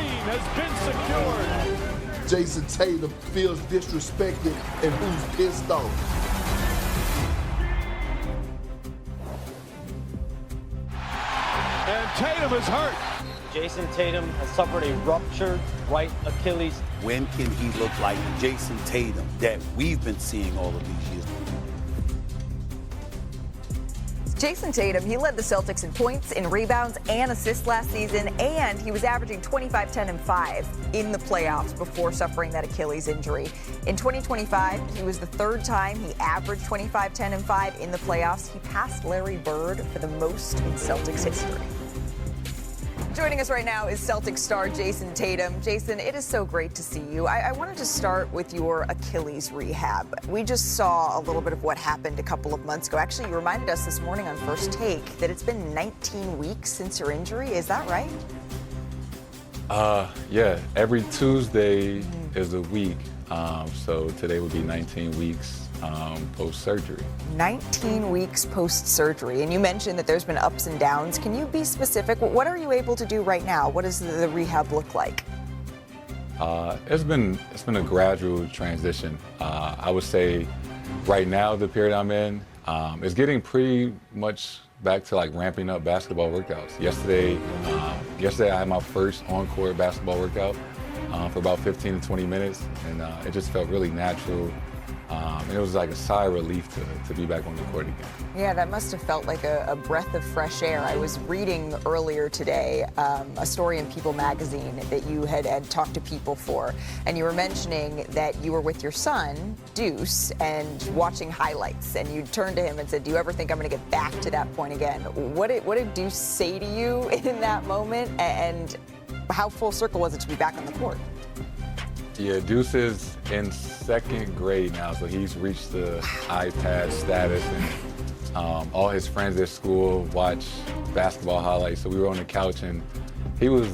team has been secured. Jayson Tatum feels disrespected and who's pissed off. And Tatum is hurt. Jayson Tatum has suffered a ruptured right Achilles. When can he look like Jayson Tatum that we've been seeing all of these years? Jayson Tatum, he led the Celtics in points, in rebounds, and assists last season, and he was averaging 25, 10, and 5 in the playoffs before suffering that Achilles injury. In 2025, he was the third time he averaged 25, 10, and 5 in the playoffs. He passed Larry Bird for the most in Celtics history. Joining us right now is Celtics star Jayson Tatum. Jayson, it is so great to see you. I wanted to start with your Achilles rehab. We just saw a little bit of what happened a couple of months ago. Actually, you reminded us this morning on First Take that it's been 19 weeks since your injury. Is that right? Yeah. Every Tuesday is a week. So today would be 19 weeks post-surgery. 19 weeks post-surgery. And you mentioned that there's been ups and downs. Can you be specific? What are you able to do right now? What does the rehab look like? It's been a gradual transition. I would say right now the period I'm in is getting pretty much back to like ramping up basketball workouts. Yesterday I had my first on-court basketball workout for about 15 to 20 minutes, and it just felt really natural. And it was like a sigh of relief to be back on the court again. Yeah, that must have felt like a breath of fresh air. I was reading earlier today a story in People magazine that you had talked to people for, and you were mentioning that you were with your son, Deuce, and watching highlights, and you turned to him and said, do you ever think I'm going to get back to that point again? What did Deuce say to you in that moment, and how full circle was it to be back on the court? Yeah, Deuce is in second grade now, so he's reached the iPad status, and all his friends at school watch basketball highlights. So we were on the couch, and he was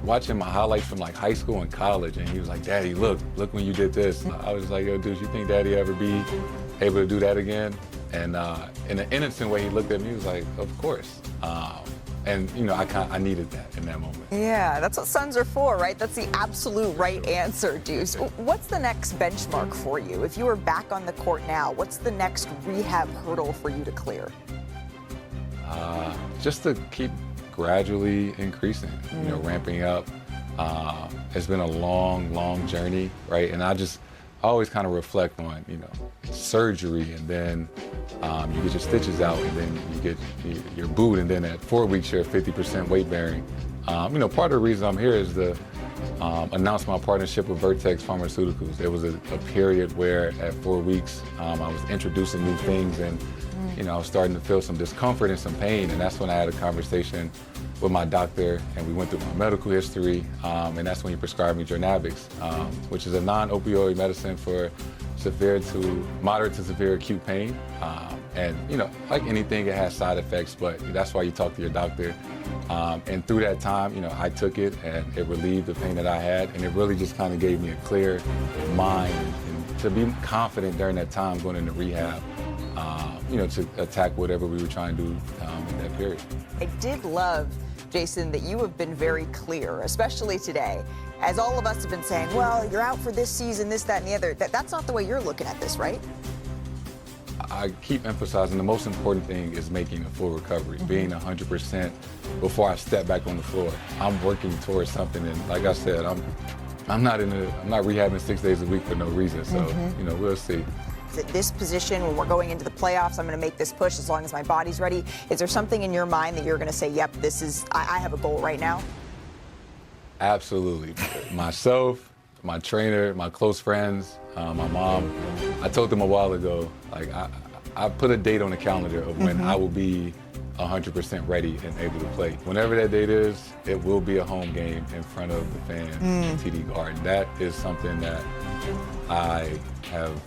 watching my highlights from like high school and college, and he was like, Daddy, look when you did this. I was like, yo, Deuce, you think Daddy ever be able to do that again? And in an innocent way, he looked at me, he was like, of course. And, you know, I needed that in that moment. Yeah, that's what sons are for, right? That's the absolute right answer, Deuce. What's the next benchmark for you? If you were back on the court now, what's the next rehab hurdle for you to clear? Just to keep gradually increasing, you know, ramping up. It's been a long journey, right? And I always kind of reflect on, you know, surgery, and then you get your stitches out, and then you get your boot, and then at 4 weeks you're 50% weight bearing. You know, part of the reason I'm here is to announce my partnership with Vertex Pharmaceuticals. There was a period where at 4 weeks I was introducing new things, and you know, I was starting to feel some discomfort and some pain, and that's when I had a conversation with my doctor, and we went through my medical history, and that's when he prescribed me Jornavix, which is a non-opioid medicine for moderate to severe acute pain. And you know, like anything, it has side effects, but that's why you talk to your doctor. And through that time, you know, I took it, and it relieved the pain that I had, and it really just kind of gave me a clear mind and to be confident during that time going into rehab, you know, to attack whatever we were trying to do in that period. I did love, Jayson, that you have been very clear, especially today, as all of us have been saying, well, you're out for this season, this, that, and the other. That's not the way you're looking at this, right? I keep emphasizing the most important thing is making a full recovery, being 100% before I step back on the floor. I'm working towards something, and like I said, I'm not rehabbing 6 days a week for no reason. So you know, we'll see. At this position, when we're going into the playoffs, I'm going to make this push as long as my body's ready. Is there something in your mind that you're going to say, yep, I have a goal right now? Absolutely. Myself, my trainer, my close friends, my mom. I told them a while ago, like I put a date on the calendar of when I will be 100% ready and able to play. Whenever that date is, it will be a home game in front of the fans in TD Garden. That is something that I have,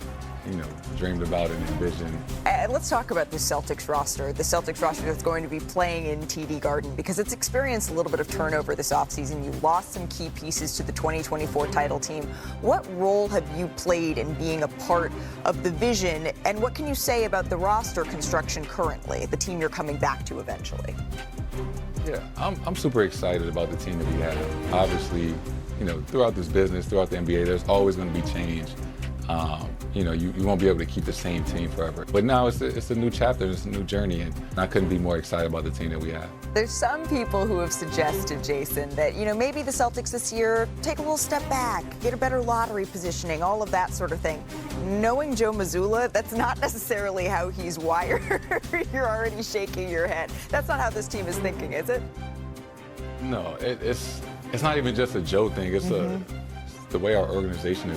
you know, dreamed about and envisioned. Let's talk about the Celtics roster. The Celtics roster that's going to be playing in TD Garden, because it's experienced a little bit of turnover this offseason. You lost some key pieces to the 2024 title team. What role have you played in being a part of the vision, and what can you say about the roster construction currently, the team you're coming back to eventually? Yeah, I'm super excited about the team that we have. Obviously, throughout this business, throughout the NBA, there's always going to be change. You won't be able to keep the same team forever. But now it's a new chapter, it's a new journey, and I couldn't be more excited about the team that we have. There's some people who have suggested, Jayson, that, maybe the Celtics this year take a little step back, get a better lottery positioning, all of that sort of thing. Knowing Joe Mazzulla, that's not necessarily how he's wired. You're already shaking your head. That's not how this team is thinking, is it? No, it's not even just a Joe thing. It's the way our organization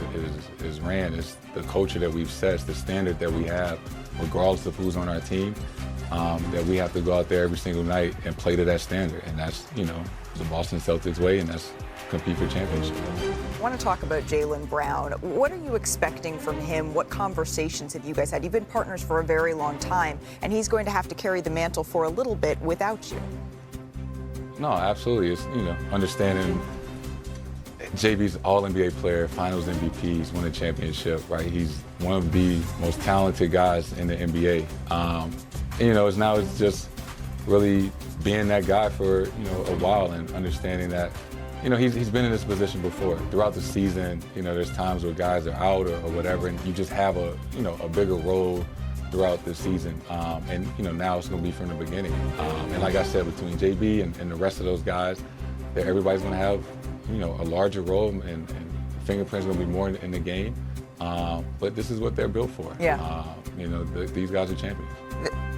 is ran. Is the culture that we've set, it's the standard that we have, regardless of who's on our team, that we have to go out there every single night and play to that standard. And that's, the Boston Celtics way, and that's compete for championship. I want to talk about Jaylen Brown. What are you expecting from him? What conversations have you guys had? You've been partners for a very long time, and he's going to have to carry the mantle for a little bit without you. No, absolutely. It's, understanding JB's All-NBA player, Finals MVP, he's won a championship, right? He's one of the most talented guys in the NBA. It's just really being that guy for, a while and understanding that, he's been in this position before. Throughout the season, there's times where guys are out or whatever, and you just have a bigger role throughout the season. Now it's going to be from the beginning. And like I said, between JB and the rest of those guys, that everybody's going to have, a larger role, and fingerprints going to be more in the game. But this is what they're built for. Yeah. These guys are champions.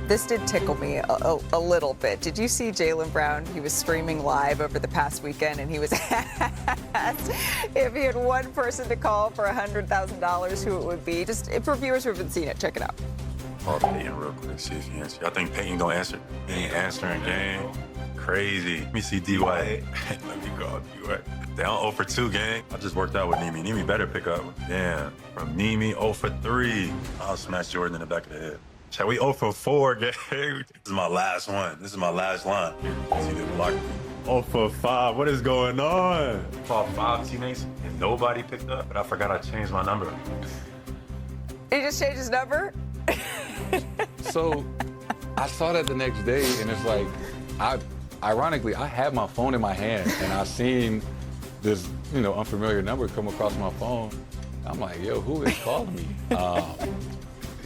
This did tickle me a little bit. Did you see Jaylen Brown? He was streaming live over the past weekend, and he was asked if he had one person to call for $100,000, who it would be. Just for viewers who haven't seen it, check it out. Call Peyton real quick, see if he answers. Y'all think Peyton gonna answer? He ain't answering game. Crazy. Let me see D-White. Let me go, D-White. They on 0 for 2, gang. I just worked out with Nimi. Nimi better pick up. Damn. From Nimi, 0 for 3. I'll smash Jordan in the back of the head. Shall we 0 for 4, gang? This is my last one. This is my last line. See the block. 0 for 5. What is going on? I called 5 teammates and nobody picked up, but I forgot I changed my number. He just changed his number? So I saw that the next day, and it's like, ironically, I had my phone in my hand, and I seen this, unfamiliar number come across my phone. I'm like, yo, who is calling me?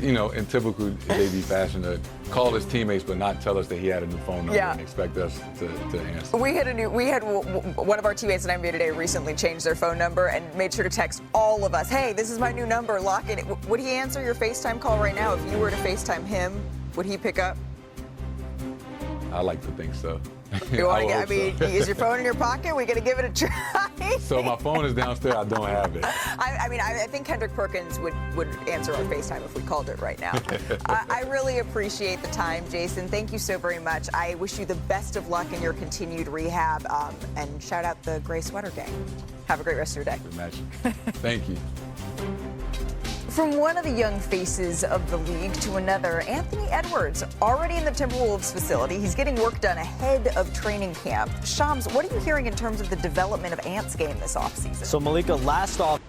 In typical JB fashion, to call his teammates but not tell us that he had a new phone number and expect us to answer. We had one of our teammates at NBA Today recently changed their phone number and made sure to text all of us, hey, this is my new number, lock it. Would he answer your FaceTime call right now? If you were to FaceTime him, would he pick up? I like to think so. Is your phone in your pocket? We gonna give it a try? So my phone is downstairs. I don't have it. I think Kendrick Perkins would answer our FaceTime if we called it right now. I really appreciate the time, Jayson. Thank you so very much. I wish you the best of luck in your continued rehab. And shout out the Gray Sweater Gang. Have a great rest of your day. Good match. Thank you. From one of the young faces of the league to another, Anthony Edwards, already in the Timberwolves facility. He's getting work done ahead of training camp. Shams, what are you hearing in terms of the development of Ant's game this offseason? So, Malika, last off.